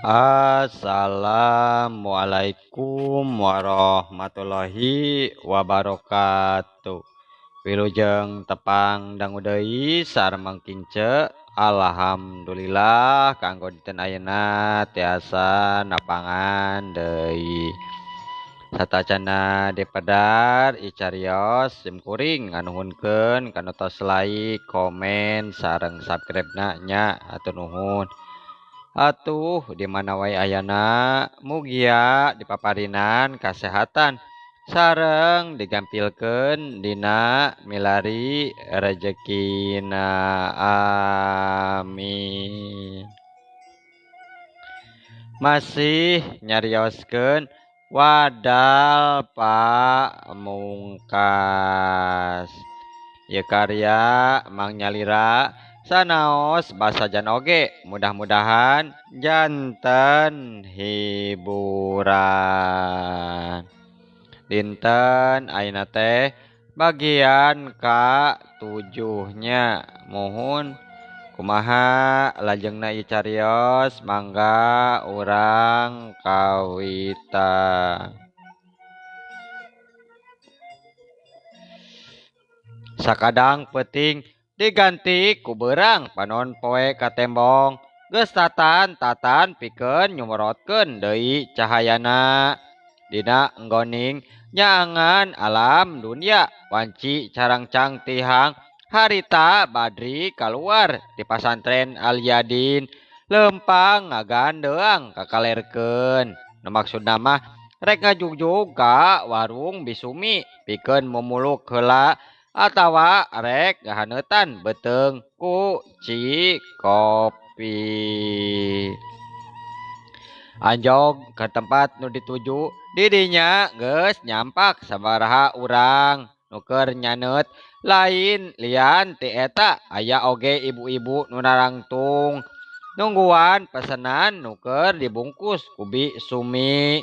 Assalamualaikum warahmatullahi wabarakatuh. Wilujeng tepang dangu deui sareng kince. Alhamdulillah kanggo dinten ayeuna tiasa napangan deui. Satacana dipedar icarios simkuring nganuhunkeun kana tos like, komen sareng subscribe-na nya atur nuhun. Atuh di mana wae ayana mugia dipaparinan kasehatan sareng digampilkeun dina milari rezekina amin. Masih nyarioskeun wadal pamungkas. Ieu karya Mang Nyalira sanaos basajan oge mudah-mudahan janten hiburan. Dinten ayeuna teh bagian ka-7 nya. Mohon kumaha lajengna ieu carios mangga urang kawita. Sakadang peuting diganti ku beurang panon poe ka tembong. Geus tatan pikeun nyumorotkeun deui cahayana. Dina enggoning nyaangan alam dunia wanci carangcang tihang harita Badri kaluar di pasantren Al-Yadin lempang ngagandeang kakalerkeun. Nu maksudna mah rek ngajugjug ka warung Bisumi pikeun mumuluk heula atawa rek ngahaneutan beteung ku Cikopi. Anjog ke tempat nu dituju didinya geus nyampak sabaraha urang nu keur nyaneut lain lian ti eta aya oge ibu-ibu nu narangtung nungguan pesenan nu keur dibungkus ku Bisumi.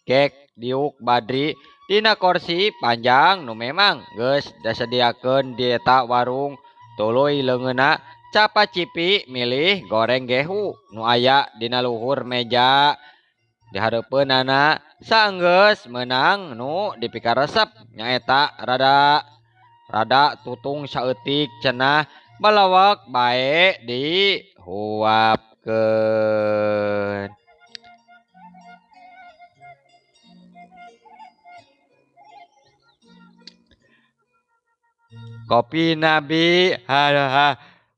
Kek diuk Badri dina kursi panjang nu memang geus disediakeun di eta warung. Tuluy leungeunna capacipi milih goreng gehu nu aya dina luhur meja. Di hareupeunana saenggeus meunang nu dipikaresep nyaeta rada tutung saeutik cenah balawak bae dihuapkeun. Kopi nabi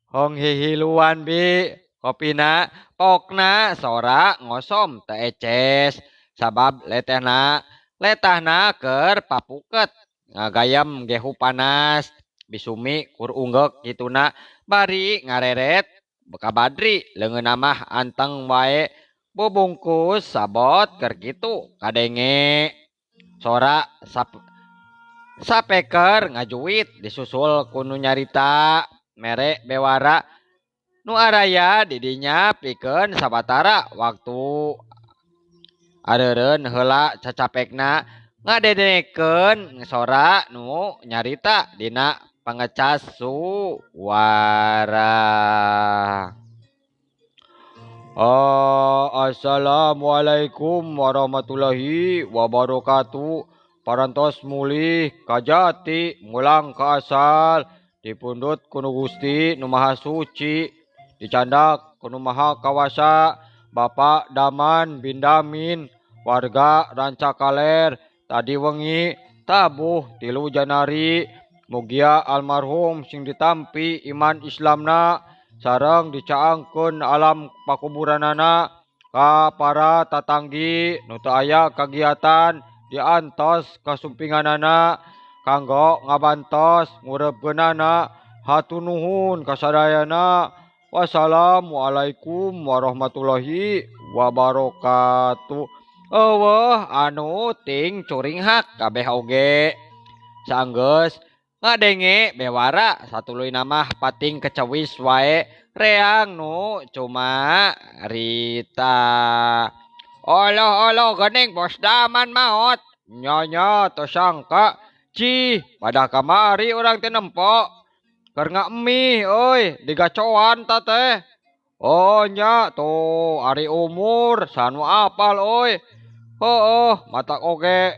hong hihiluan bi kopina pokna sora ngosom teu eces sabab letahna keur papuket ngagayem gehu panas. Bisumi kur unggek kituna bari ngareret ka Badri leungeunna mah anteng wae bubungkus sabot keur kitu kadenge sora sapeker ngajuit disusul ku nu nyarita mere bewara nu araya didinya pikeun sabatara waktu areureun heula cacapekna ngadedekeun sora nu nyarita dina pangecas suara. Assalamualaikum warahmatullahi wabarakatuh. Parantos mulih kajati mulang ka asal dipundut ku nu Gusti nu Maha Suci dicandak ku nu Maha Kawasa Bapak Daman Bindamin warga Rancakaler tadi wengi tabuh 3 Janari mugia almarhum sing ditampi iman Islamna sareng dicaangkeun alam pakuburanana ka para tatanggi nu teu aya kagiatan diantos kasumpinganana kanggo ngabantos ngureupkeunana Hatur nuhun kasadayana. Wassalamualaikum warahmatullahi wabarakatuh. Eueuh anu ting curing hak kabeh oge. Saenggeus ngadenge bewara satuluy nama pating kecewis wae reang nu cuma Rita. Oloh gening bos daman maot. Nyonya teu sangka. Cih, pada kamari urang teh nempo. Keur ngaemih euy, digacoan ta teh. Oh nya tuh ari umur sanu apal euy. Heueuh, matak oge.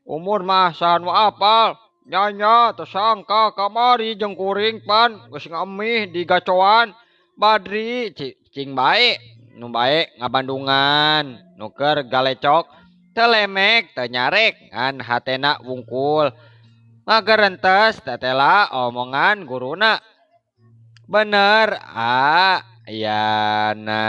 Umur mah sanu apal. Nyanya teu sangka kamari jeung kuring pan geus ngaemih digacoan. Badri cing bae. Nu bae ngabandungan, nu keur galecok teu lemek teu nyarek ngan hatena wungkul. Ngagerentes tetela omongan guruna. Bener Yana.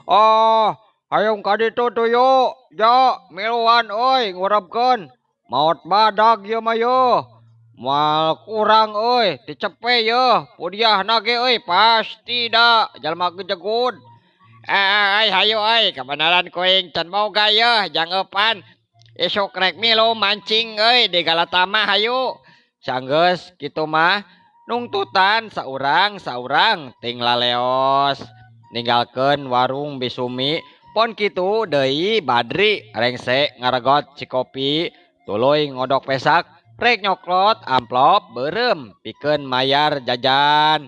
Oh, hayong ka ditu tuh yuk. Jo, miluan euy ngurebkeun. Maot badag ieu mah yeuh. Moal kurang euy, dicepe yeuh. Pudiahna ge euy pasti da jalma gejegud. Hayu euy, kebenaran kuing can boga yeuh jangeupan. Esok rek milu mancing euy di Galatama hayu. Sanggeus kitu mah nungtutan saurang ting laleos. Ninggalkeun warung Bisumi pon kitu deui Badri rengse ngaregot cikopi tuluy ngodok pesak rek nyoklot amplop beureum pikeun mayar jajan.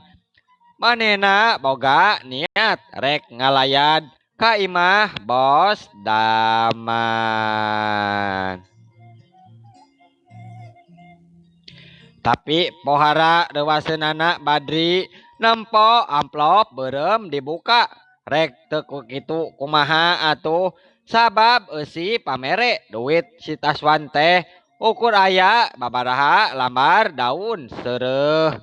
Manehna boga niat rek ngalayad ka imah bos daman. Tapi pohara rewaseunana Badri nempo amplop beureum dibuka. Rek teu kitu kumaha atuh sabab eusi pamere duit si Taswan teh ukur aya babaraha lambar daun seureus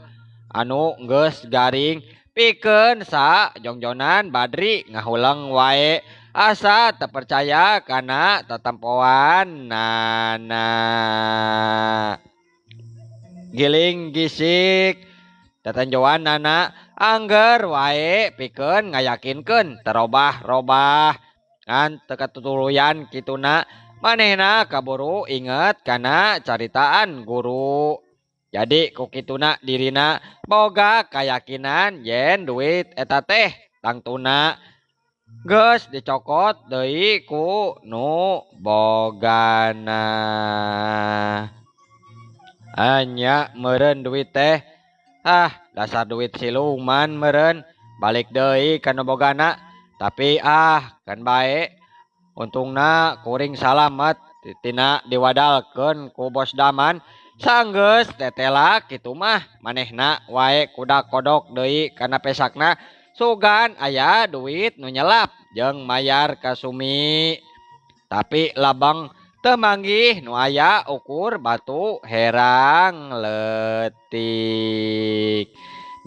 anu geus garing pikeun sa jongjonan Badri ngahuleng wae asa teu percaya kana tatempoannana. Giling gisik tetenjoan nana angger wae pikeun ngayakinkeun terobah-robah ngan teu katutuluyan kituna manehna kaburu inget kana caritaan guru. Jadi ku kituna dirina boga kayakinan yen duit eta teh tangtuna geus dicokot deui ku nu bogana. Anya meureun duit teh. Dasar duit siluman meureun. Balik deui ka nu bogana. Tapi kan bae. Untungna kuring salamet tina diwadalkeun ku bos daman. Sanggeus tetela kitu mah manehna wae kudak kodok deui kana pesakna sugan aya duit nu nyelap jeung mayar ka Sumi. Tapi labang teu manggih nu aya ukur batu herang leutik.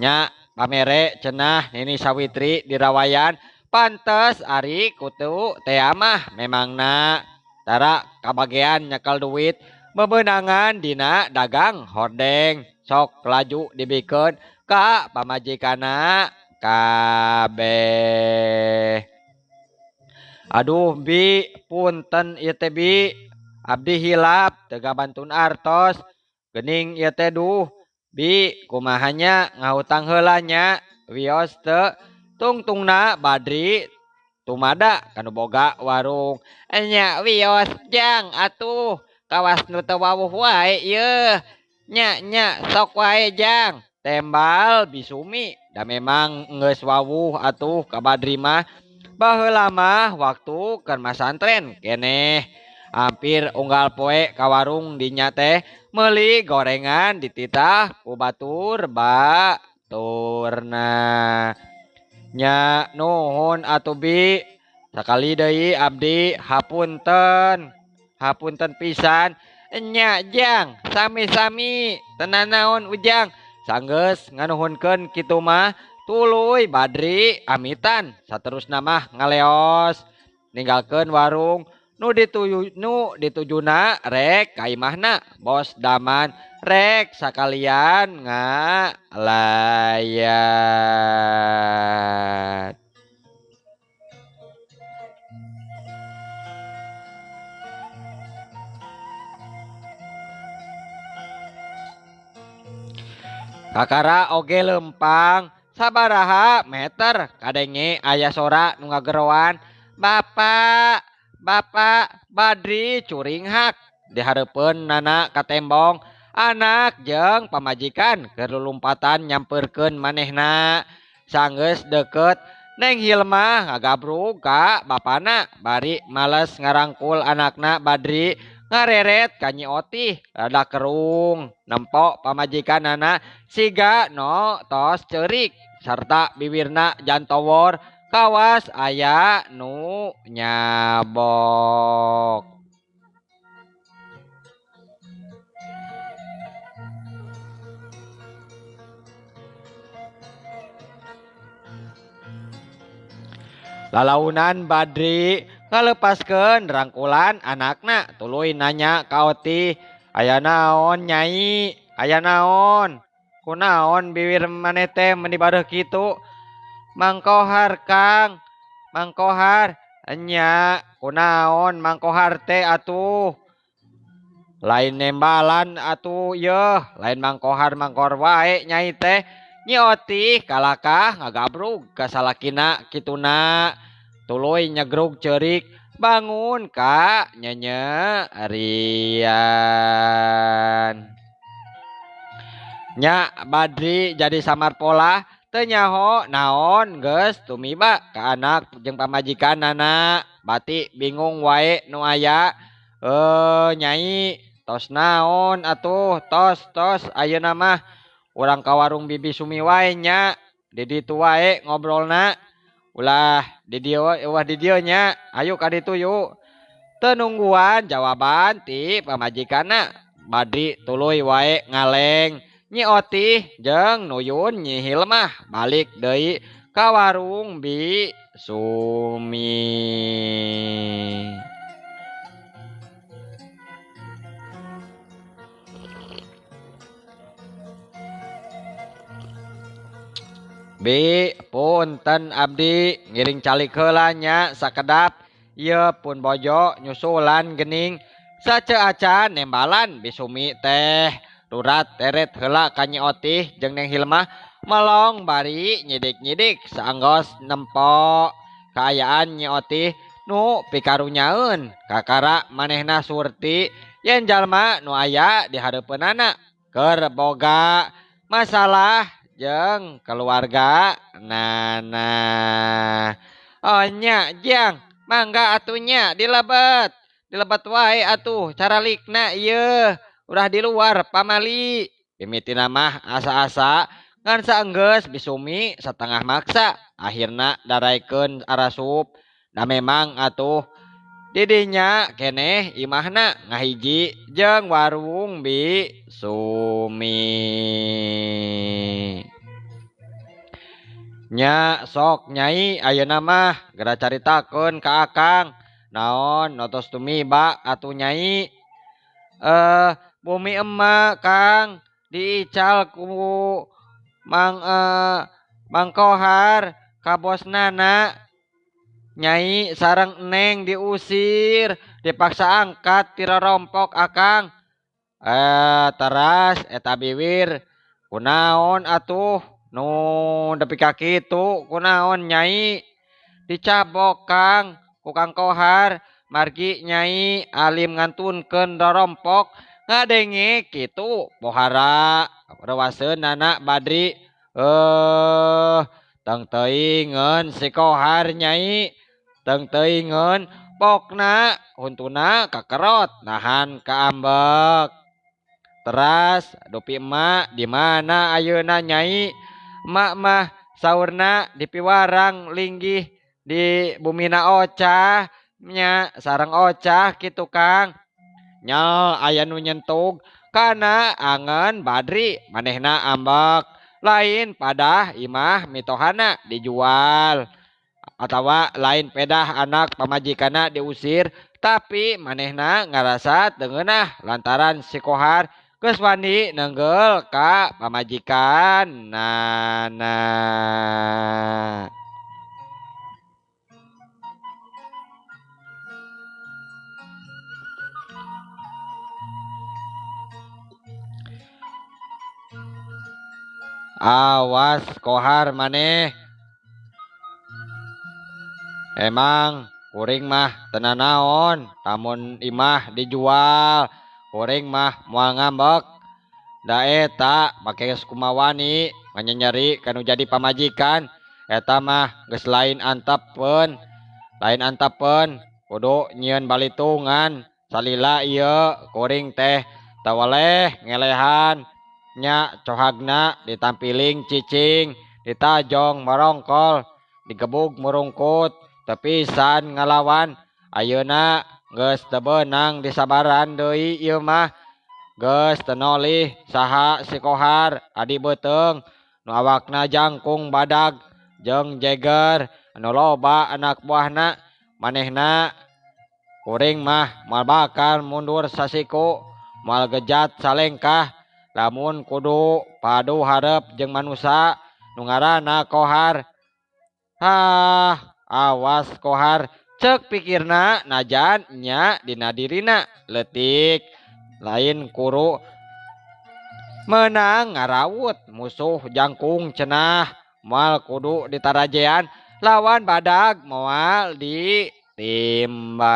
Nya pamere cenah Nini Sawitri dirawayan pantes ari kutu tea mah memangna tara kabagean nyekel duit bebeunangan dina dagang hordeng sok laju dibikeun ka pamajikanna kabeh. Aduh Bi, punten ieu teh Bi. Abdi hilap teu gabantun artos. Geuning ieu teh duh. Bi, kumahanya ngahutang heula nya. Wios teu tungtungna Badri tumada kanu boga warung. Nya wios jang atuh. Kawas nu teu wawuh wae ieu. Nya sok wae jang. Tembal Bisumi da memang geus wawuh atuh ka Badri mah. Baheula mah waktu keur masantren keneh hampir unggal poe ka warung dinya teh meuli gorengan dititah ku baturna. Nya nuhun atuh Bi. Sakali deui abdi hapunten. Hapunten pisan. Nya jang sami-sami tenan naon ujang. Sanggeus nganuhunkeun kitu mah tuluy Badri amitan saterusna mah ngaleos ninggalkeun warung nu ditujuna rek ka imahna bos daman rek sakalian ngalayat. Kakara oge lempang sabaraha meter kadenge aya sora nu ngagerowan Bapak Bapak Badri curing hak dihareupeun nana ka tembong anak jeung pamajikan keur lulumpatan nyamperkeun manehna sanggeus deket Neng Hilma ngagabrug ka bapana bari males ngarangkul anakna Badri ngareret ka Nyi Otih rada kerung nempo pamajikanana siga no tos ceurik sarta bibirna jantowor kawas aya nu nyabok. Lalaunan Badri ngalepaskeun rangkulan anakna tuluy nanya ka Otih aya naon nyai aya naon kunaon bibir maneh teh mun dibareuh kitu Mangkohar Kang Mangkohar enya kunaon Mangkohar teh atuh lain nembalan atuh yeuh lain Mangkohar Mangkohar wae nyai teh Nyi Otih kalakah ngagabrug ka salakina kituna tuluy nyegrug ceurik bangun ka nyenyerian. Nya Badri jadi samar pola teu nyaho naon geus tumiba ka anak jeung pamajikanana bati bingung wae nu aya nyai tos naon atuh tos ayeuna mah urang ka warung Bibi Sumi wae nya di ditu wae ngobrolna ulah di dieu nya ayo ka ditu yuk teu nungguan jawaban ti pamajikanna Badri tuluy wae ngaleng Nyi Otih jeung Nuyun Nyi Hilmah balik deui ka warung Bi Sumi. Bi punten abdi ngiring calik heula nya sakedap ieu pun bojo nyusulan geuning saceuacan nembalan Bisumi teh rurat teret heula ka Nyi Otih jeung Neng Hilmah melong bari nyidik-nyidik saanggos nempo kaayaan Nyi Otih nu pikarunyaeun kakara manehna surti yen jalma nu aya di hareupeunana keur boga masalah jeung keluarga nana. Oh nya jang mangga atunya dilebet wae atuh caralikna ieu udah di luar pamali pimitina mah asa-asa ngan saenggeus Bisumi satengah maksa akhirna daraikeun arasup da memang atuh didinya keneh imahna ngahiji jeung warung Bi Sumi. Nya sok nyai ayeuna mah geura caritakeun ka Akang naon notos tumiba atuh nyai bumi emma Kang diical ku Mang Kohar ka bosnana nyai sareng Neng diusir dipaksa angkat ti rorompok Akang teras eta biwir kunaon atuh nu nepi ka kitu kunaon nyai dicabok Kang ku Kang Kohar margi nyai alim ngantunkeun rorompok ngadenge kitu pohara rewaseun anak Badri teng teuingeun si Kohar nyai teng teuingeun pokna huntuna kakerot nahan kaambek teras dupi emak di mana ayeuna nyai emak mah saurna di piwarang linggih di bumina Ocah nya sareng Ocah kitu Kang nya aya nu nyentug kana angen Badri manehna ambek lain padah imah mitohana dijual atawa lain pedah anak pamajikanna diusir Tapi manehna ngarasa teu ngeunah lantaran si Kohar geus wani nenggel ka pamajikan nana. Awas Kohar maneh. Emang kuring mah tenan naon, lamun imah dijual, kuring mah moal ngambek. Da eta make geus kumawani manyanyeri kanu jadi pamajikan, eta mah geus lain antepkeun, kudu nyieun balitungan. Salila ieu kuring teh teu waleh ngelehan nya cohagna ditampiling cicing, ditajong morongkol, digebug murungkut, tepisan ngalawan. Ayeuna geus teu beunang disabaran deui ieu mah. Geus teu nolih saha si Kohar adi beuteung nu awakna jangkung badag jeung jeger anu loba anak buahna. Manehna kuring mah moal bakal mundur sasiku, moal gejat salengkah lamun kudu padu hareup jeung manusa nu ngaranna Kohar. Awas Kohar, ceuk pikirna najan nya dina dirina leutik lain kuru menang ngarawut musuh jangkung cenah, moal kudu ditarajean lawan badag moal ditimbang.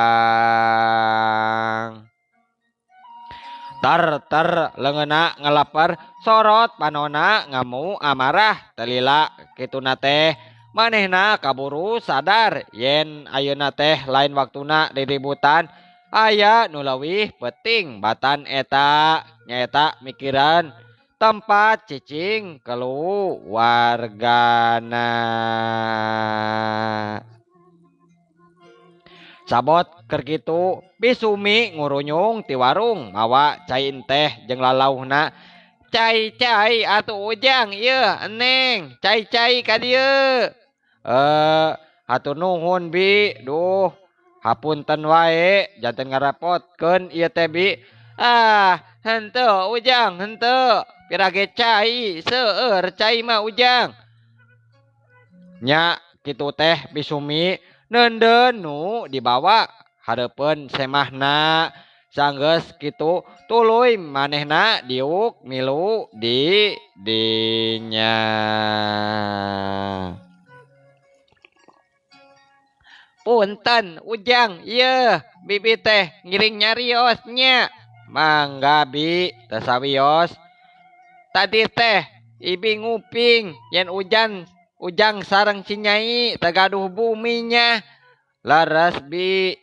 Ter leungeuna ngalaper sorot panonna ngamu amarah telila kituna teh. Manehna kaburu sadar yen ayeuna teh lain waktuna riributan. Aya nu leuwih penting batan eta, nyaeta mikiran tempat cicing keluargana. Sabot keur kitu Bisumi ngurunyung ti warung mawa cai teh jeung lalauhna. Cai atuh Ujang ieu Eneng, cai ka dieu. Hatur nuhun Bi, duh hapunten wae janten ngarepotkeun ieu teh Bi. Henteu Ujang, henteu. Pirage cai, seueur cai mah Ujang. Nya kitu teh Bisumi neundeun nu dibawa hareupeun semahna. Sanggeus kitu tuluy manehna diuk milu di dinya. Punten Ujang, ieu bibi teh ngiring nyarios nya. Mangga Bi, teu sawios. Tadi teh Ibi nguping yen Ujang sareng Cinyai tagaduh buminya. Laras Bi,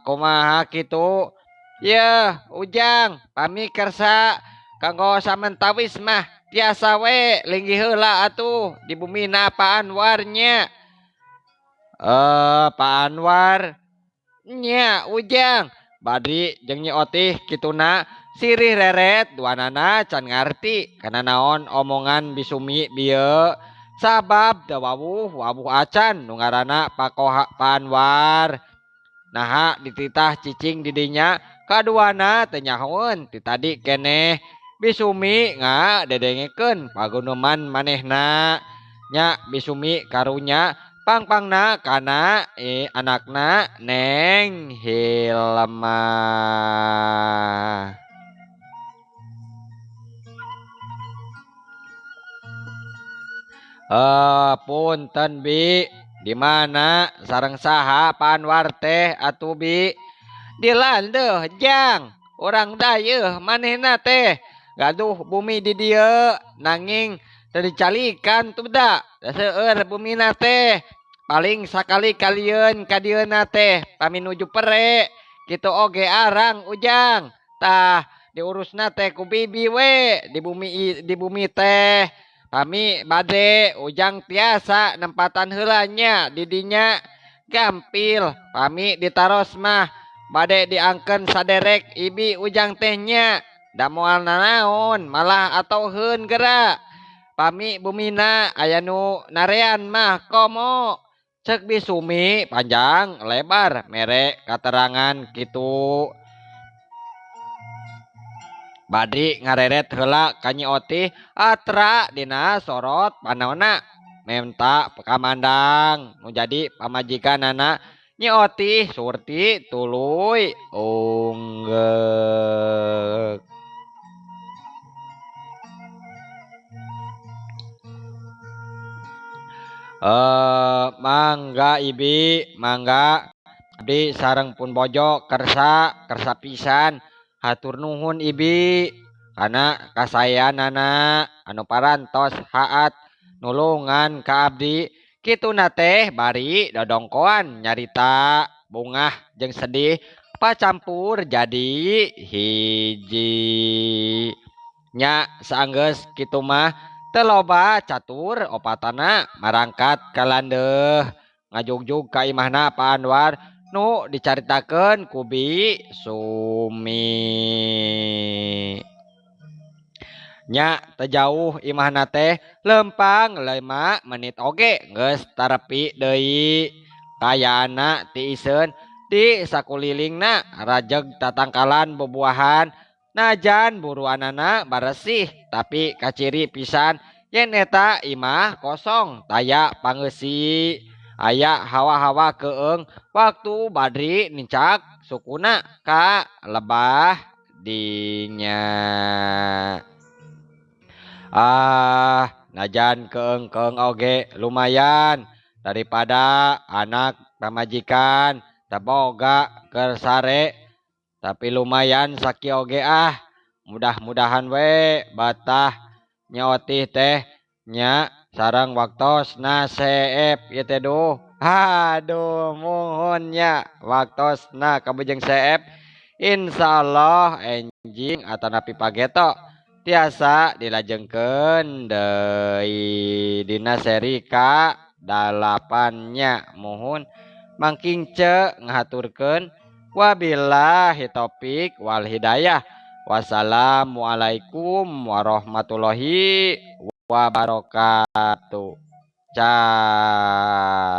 kumaha kitu? Yeuh Ujang, pami kersa kanggo samentawis mah tiasa we linggih heula atuh di bumina Pak Anwar nya. Pak Anwar nya Ujang, Badri jeung Nyi Otih kituna sirih reret duanana can ngarti kana naon omongan Bisumi bieu. Sabab da wawuh acan nu ngaranna Pak Anwar. Naha dititah cicing didinya kaduana teu nyahoeun ti tadi keneh Bisumi ngadedengekeun paguneman manehna. Nya Bisumi karunya pangpangna kana anakna Neng Hilma. Punten Bi, di mana sareng saha Pak Anwar teh atuh Bi? Di landeuh Jang, urang dayeuh manehna teh gaduh bumi di dieu nanging teu dicalikan tuh da seueur bumina teh. Paling sakali kalieun ka dieuna teh paminuju pere, kitu oge arang Ujang. Tah diurusna teh ku bibi we di bumi teh. Pami bade Ujang tiasa nempatan heulanya didinya gampil. Pami ditaros mah bade diangkeun saderek Ibi Ujang tehnya. Da moal nanaon malah atoheun geura. Pami bumina aya nu narean mah komo. Cek bisumi panjang lebar mere katerangan gitu. Badri ngareret heula ka Nyi Oti atra dina sorot panaona menta kamandang nu jadi pamajikanana Nyi Oti surti tuluy unggek. Mangga Ibi, mangga abdi sareng pun bojo kersa kersa pisan. Hatur nuhun Ibi karena kasayanana anu parantos haat nulungan ka abdi kituna teh bari dodongkoan nyarita bungah jeung sedih pacampur jadi hiji nya saenggeus kitu mah teu loba catur opatana marangkat ka landeuh ngajugjug ka imahna Pak Anwar nu dicaritakeun ku Bi Sumi. Nya teu jauh imahna teh lempang 5 menit oge geus tarepi deui. Kayaana ti iseun di sakulilingna rajeg tatangkalan bubuahan najan buruanana baresih tapi kaciri pisan yen eta imah kosong taya pangeusi aya hawa-hawa keeng waktu Badri nincak sukuna ka lebah dinya. Najan keeng-keeng oge lumayan daripada anak pamajikan taboga keur sare tapi lumayan saki oge mudah-mudahan we batah Nyi Oti teh nya sareng waktosna seep ieu teh duh. Aduh muhun nya waktosna kabujeng seep insyaallah enjing atanapi pageto tiasa dilajengkeun deui dina seri ka 8-nya muhun mangking ce ngahaturkeun wabillahi taufik wal hidayah. Wassalamualaikum warahmatullahi wabarakatuh. Cah